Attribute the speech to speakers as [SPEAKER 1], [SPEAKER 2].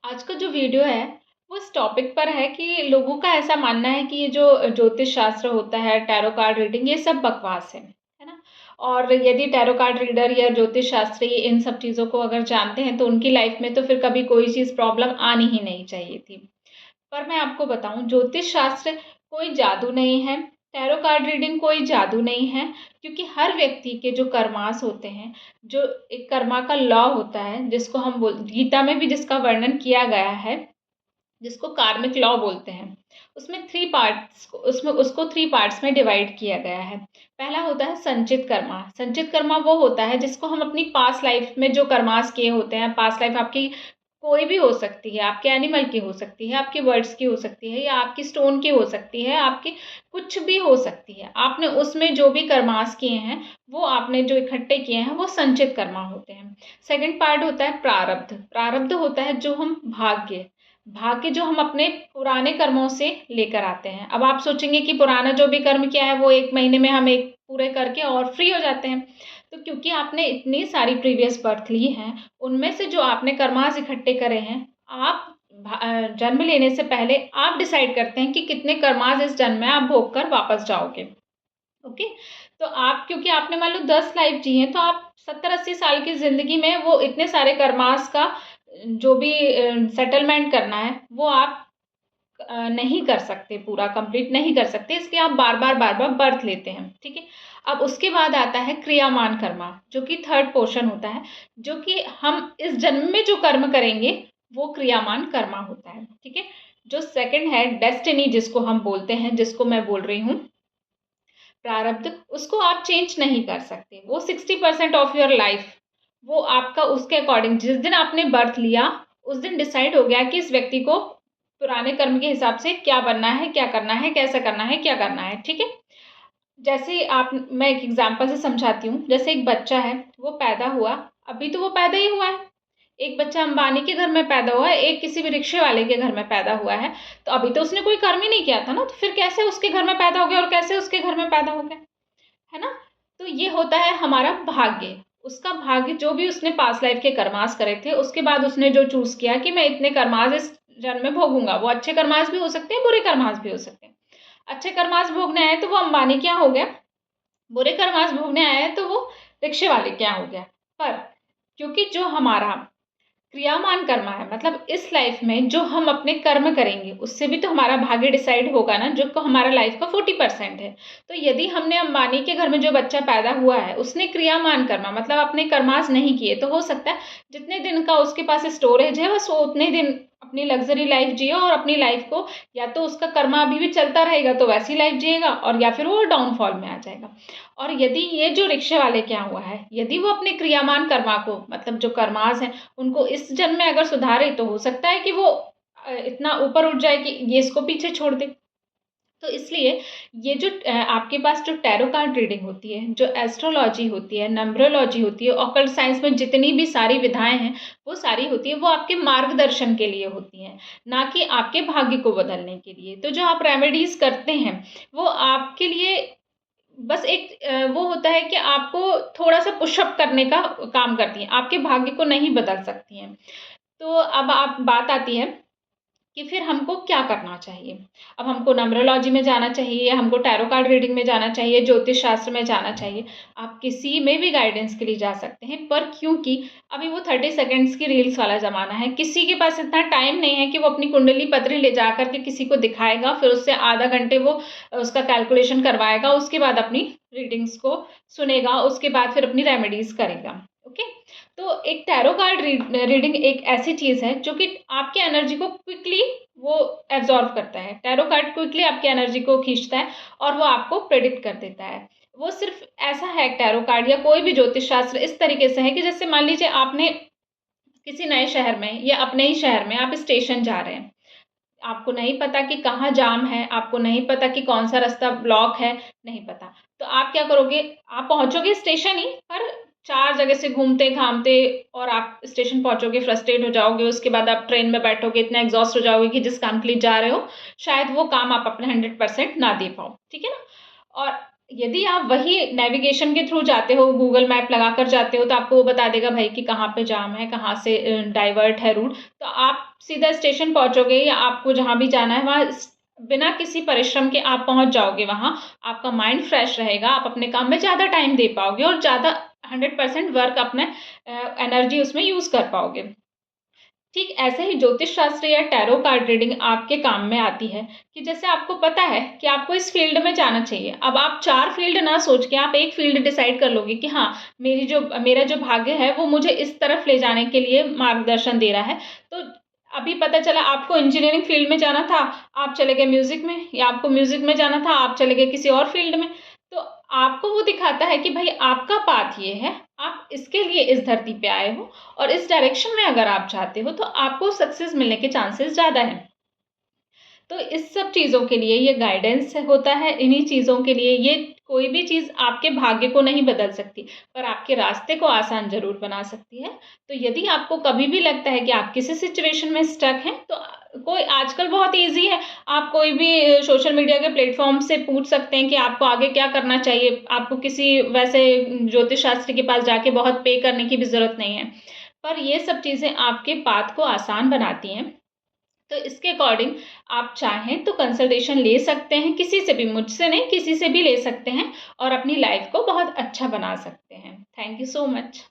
[SPEAKER 1] आज का जो वीडियो है वो इस टॉपिक पर है कि लोगों का ऐसा मानना है कि ये जो ज्योतिष शास्त्र होता है, टैरो कार्ड रीडिंग, ये सब बकवास है ना? और यदि टैरो कार्ड रीडर या ज्योतिष शास्त्री इन सब चीज़ों को अगर जानते हैं तो उनकी लाइफ में तो फिर कभी कोई चीज़ प्रॉब्लम आनी ही नहीं चाहिए थी। पर मैं आपको बताऊं, ज्योतिष शास्त्र कोई जादू नहीं है, टैरो कार्ड रीडिंग कोई जादू नहीं है, क्योंकि हर व्यक्ति के जो कर्मास होते हैं, जो एक कर्मा का लॉ होता है, जिसको हम बोल गीता में भी जिसका वर्णन किया गया है, जिसको कार्मिक लॉ बोलते हैं, उसमें थ्री पार्ट्स उसमें उसको थ्री पार्ट्स में डिवाइड किया गया है। पहला होता है संचित कर्मा। संचित कर्मा वो होता है जिसको हम अपनी पास्ट लाइफ में जो कर्मास किए होते हैं, पास्ट लाइफ आपकी कोई भी हो सकती है, आपके एनिमल की हो सकती है, आपके वर्ड्स की हो सकती है, या आपकी स्टोन की हो सकती है, आपकी कुछ भी हो सकती है। आपने उसमें जो भी कर्मास किए हैं, वो आपने जो इकट्ठे किए हैं, वो संचित कर्मा होते हैं। सेकंड पार्ट होता है प्रारब्ध। प्रारब्ध होता है जो हम भाग्य भाग्य जो हम अपने पुराने कर्मों से लेकर आते हैं। अब आप सोचेंगे कि पुराना जो भी कर्म किया है वो 1 महीने में हम एक पूरे करके और फ्री हो जाते हैं। तो क्योंकि आपने इतनी सारी प्रीवियस बर्थ ली हैं, उनमें से जो आपने कर्मास इकट्ठे करे हैं, आप जन्म लेने से पहले आप डिसाइड करते हैं कि कितने कर्मास इस जन्म में आप भोग कर वापस जाओगे। ओके? तो आप, क्योंकि आपने मान लो 10 लाइफ जी हैं, तो आप 70-80 साल की ज़िंदगी में वो इतने सारे कर्मास का जो भी सेटलमेंट करना है, वो आप नहीं कर सकते, पूरा कंप्लीट नहीं कर सकते, इसलिए आप बार-बार बर्थ लेते हैं, ठीक है? अब उसके बाद आता है क्रियामान कर्मा, जो कि थर्ड पोर्शन होता है, जो कि हम इस जन्म में जो कर्म करेंगे, वो क्रियामान कर्मा होता है, ठीक है? जो सेकंड है डेस्टिनी, जिसको हम बोलते हैं, जिसको मैं बोल रही हूँ प्रारब्ध, उसको आप चेंज नहीं कर सकते। वो 60% ऑफ योर लाइफ, वो आपका उसके अकॉर्डिंग, जिस दिन आपने बर्थ लिया, उस दिन डिसाइड हो गया कि इस व्यक्ति को पुराने कर्म के हिसाब से क्या बनना है, क्या करना है, कैसा करना है, क्या करना है, ठीक है? जैसे आप मैं एक एग्ज़ाम्पल से समझाती हूँ। जैसे एक बच्चा है, वो पैदा हुआ, अभी तो वो पैदा ही हुआ है। एक बच्चा अंबानी के घर में पैदा हुआ है, एक किसी भी रिक्शे वाले के घर में पैदा हुआ है, तो अभी तो उसने कोई कर्म ही नहीं किया था ना, तो फिर कैसे उसके घर में पैदा हो गया और कैसे उसके घर में पैदा हो गया, है ना? तो ये होता है हमारा भाग्य। उसका भाग्य, जो भी उसने पास्ट लाइफ के कर्मास करे थे, उसके बाद उसने जो चूज़ किया कि मैं इतने कर्मास इस जन्म में भोगूँगा। वो अच्छे कर्मास भी हो सकते हैं, बुरे कर्मास भी हो सकते हैं। अच्छे कर्मास भोगने आए तो वो अंबानी के यहाँ हो गया, बुरे कर्मास भोगने आए हैं तो वो रिक्शे वाले के यहाँ हो गया। पर क्योंकि जो हमारा क्रियामान कर्मा है, मतलब इस लाइफ में जो हम अपने कर्म करेंगे, उससे भी तो हमारा भाग्य डिसाइड होगा ना, जो हमारा लाइफ का 40% है। तो यदि हमने अंबानी के घर में जो बच्चा पैदा हुआ है, उसने क्रियामान कर्मा मतलब अपने कर्मास नहीं किए, तो हो सकता है जितने दिन का उसके पास स्टोरेज है, बस वो उतने दिन अपनी लग्जरी लाइफ जिए और अपनी लाइफ को, या तो उसका कर्मा अभी भी चलता रहेगा तो वैसी लाइफ जिएगा, और या फिर वो डाउनफॉल में आ जाएगा। और यदि ये जो रिक्शे वाले के यहाँ हुआ है, यदि वो अपने क्रियामान कर्मा को, मतलब जो कर्मास हैं, उनको इस जन्म में अगर सुधारे, तो हो सकता है कि वो इतना ऊपर उठ जाए कि ये इसको पीछे छोड़ दे। तो इसलिए ये जो आपके पास जो टैरो कार्ड रीडिंग होती है, जो एस्ट्रोलॉजी होती है, नंबरोलॉजी होती है, ऑकल्ट साइंस में जितनी भी सारी विधाएँ हैं, वो सारी होती है, वो आपके मार्गदर्शन के लिए होती हैं, ना कि आपके भाग्य को बदलने के लिए। तो जो आप रेमेडीज़ करते हैं, वो आपके लिए बस एक वो होता है कि आपको थोड़ा-सा पुशअप करने का काम करती हैं, आपके भाग्य को नहीं बदल सकती हैं। तो अब आप बात आती है कि फिर हमको क्या करना चाहिए? अब हमको न्यूमरोलॉजी में जाना चाहिए, या हमको टैरो कार्ड रीडिंग में जाना चाहिए, ज्योतिष शास्त्र में जाना चाहिए। आप किसी में भी गाइडेंस के लिए जा सकते हैं, पर क्योंकि अभी वो 30 सेकंड्स की रील्स वाला ज़माना है, किसी के पास इतना टाइम नहीं है कि वो अपनी कुंडली पत्री ले जाकर के किसी को दिखाएगा, फिर उससे आधा घंटे वो उसका कैलकुलेशन करवाएगा, उसके बाद अपनी रीडिंग्स को सुनेगा, उसके बाद फिर अपनी रेमेडीज़ करेगा। ओके? तो एक टैरो कार्ड रीडिंग एक ऐसी चीज़ है जो कि आपकी एनर्जी को क्विकली वो एब्ज़ॉर्ब करता है। टैरो कार्ड क्विकली आपकी एनर्जी को खींचता है और वो आपको प्रेडिक्ट कर देता है। वो सिर्फ़ ऐसा है, टैरो कार्ड या कोई भी ज्योतिष शास्त्र इस तरीके से है कि जैसे मान लीजिए आपने किसी नए शहर में या अपने ही शहर में आप स्टेशन जा रहे हैं। आपको नहीं पता कि कहाँ जाम है, आपको नहीं पता कि कौन-सा रास्ता ब्लॉक है, नहीं पता। तो आप क्या करोगे, आप पहुँचोगे स्टेशन ही, पर 4 जगह से घूमते-घामते, और आप स्टेशन पहुँचोगे, फ्रस्ट्रेट हो जाओगे, उसके बाद आप ट्रेन में बैठोगे, इतना एग्ज़ॉस्ट हो जाओगे कि जिस काम के लिए जा रहे हो, शायद वो काम आप अपने 100% ना दे पाओ, ठीक है ना? और यदि आप वही नेविगेशन के थ्रू जाते हो, गूगल मैप लगाकर जाते हो, तो आपको वो बता देगा भाई कि कहाँ पे जाम है, कहाँ से डाइवर्ट है रूट। तो आप सीधा स्टेशन पहुँचोगे या आपको जहाँ भी जाना है वहाँ बिना किसी परिश्रम के आप पहुँच जाओगे वहाँ। आपका माइंड फ्रेश रहेगा, आप अपने काम में ज़्यादा टाइम दे पाओगे और ज़्यादा 100% वर्क अपने एनर्जी उसमें यूज़ कर पाओगे। ठीक ऐसे ही ज्योतिष शास्त्र या टैरो कार्ड रीडिंग आपके काम में आती है कि जैसे आपको पता है कि आपको इस फील्ड में जाना चाहिए। अब आप 4 फील्ड ना सोच के आप एक फील्ड डिसाइड कर लोगे कि हाँ, मेरा जो भाग्य है वो मुझे इस तरफ ले जाने के लिए मार्गदर्शन दे रहा है। तो अभी पता चला आपको इंजीनियरिंग फील्ड में जाना था, आप चले गए म्यूज़िक में, या आपको म्यूज़िक में जाना था, आप चले गए किसी और फील्ड में। तो आपको वो दिखाता है कि भई आपका पाथ ये है, आप इसके लिए इस धरती पे आए हो और इस डायरेक्शन में अगर आप चाहते हो तो आपको सक्सेस मिलने के चांसेस ज़्यादा हैं। तो इस सब चीज़ों के लिए ये गाइडेंस होता है, इन्हीं चीज़ों के लिए ये कोई भी चीज़ आपके भाग्य को नहीं बदल सकती, पर आपके रास्ते को आसान ज़रूर बना सकती है। तो यदि आपको कभी भी लगता है कि आप किसी सिचुएशन में स्टक हैं, तो कोई आजकल बहुत ईज़ी है, आप कोई भी सोशल मीडिया के प्लेटफ़ॉर्म से पूछ सकते हैं कि आपको आगे क्या करना चाहिए। आपको किसी वैसे ज्योतिष शास्त्री के पास जाके बहुत पे करने की भी ज़रूरत नहीं है। पर ये सब चीज़ें आपके पाथ को आसान बनाती हैं। तो इसके अकॉर्डिंग आप चाहें तो कंसल्टेशन ले सकते हैं किसी से भी, मुझसे नहीं किसी से भी ले सकते हैं और अपनी लाइफ को बहुत अच्छा बना सकते हैं। Thank you so much.